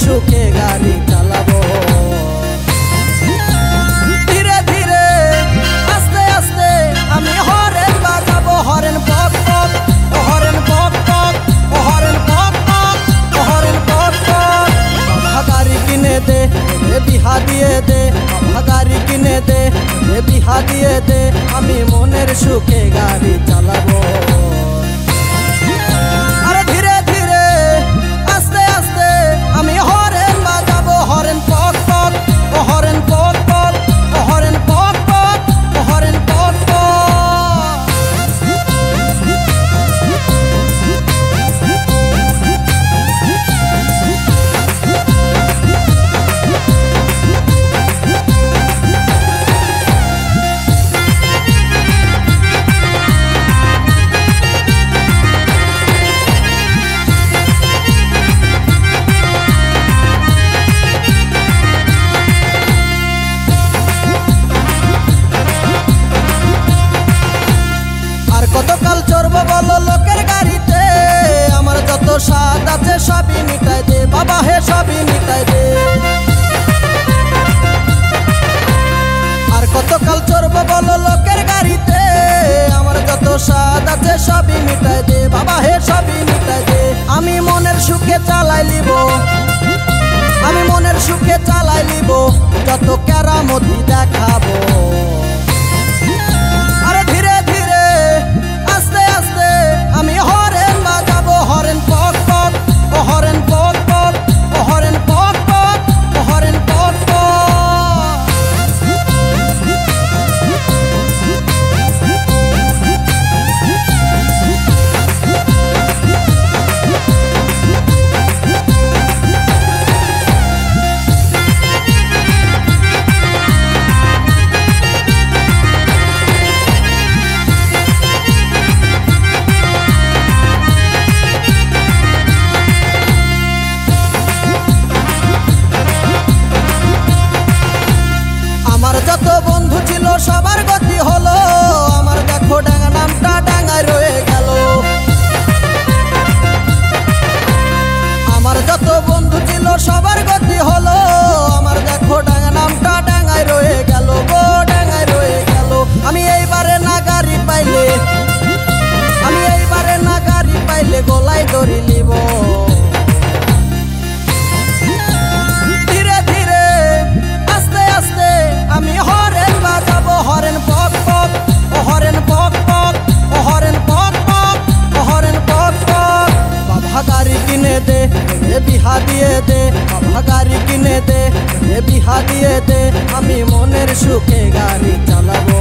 সুখে গাড়ি চালাবো। ধীরে ধীরে আস্তে আস্তে আমি হরেন বাজাবো, হরেন পক পক, হরেন পক পক, হরেন পক পক, হরেন পক পক। বাবা গাড়ি কিনে দে, বিহা দিয়ে দে, বাবা গাড়ি কিনে দে, বিহা দিয়ে দে, আমি মনের সুখে গাড়ি চালাবো। আরে ধীরে ধীরে আস্তে আস্তে আমি হরেন বাজাবো, হরেন পক পক, হরেন পক পক, হরেন পক পক, হরেন পক পক। কতকাল চড়বো বলো লোকের গাড়িতে, আমার যত স্বাদ আছে সবই মিটাই দে বাবা, হে সবই মিটাই দে। আর কতকাল চড়বো বলো লোকের গাড়িতে, আমার যত স্বাদ আছে সবই মিটাই দে বাবা, হে সবই মিটাই দে। আমি মনের সুখে চালাই লিব, আমি মনের সুখে চালাই লিব, যত কেরামতি দেখাবো। আরে ধীরে ধীরে আস্তে আস্তে আমি হরেন বাজাবো, হরেন পক পক, হরেন পক পক, হরেন পক পক, হরেন পক পক। আমার যত বন্ধু ছিল সবার গতি হলো, আমার দেখো ডাঙ্গা নামটা ডাঙ্গায় রয়ে গেল। আমার যত বন্ধু ছিল সবার গতি হলো, আমার দেখো ডাঙ্গা নামটা ডাঙ্গায় রয়ে গেল গো, ডাঙ্গায় রয়ে গেল। আমি এইবারে না গাড়ি পাইলে, আমি এইবারে না গাড়ি পাইলে গলায় দড়ি নিব। ধীরে ধীরে আস্তে আস্তে আমি হরেন বাজাবো, হরেন পক পক, হরেন পক পক, হরেন পক পক, হরেন পক পক। বাবা গাড়ি কিনে দে, বিহা দিয়ে দে, বাবা গাড়ি কিনে দে, বিহা দিয়ে দে, আমি মনের সুখে গাড়ি চালাবো।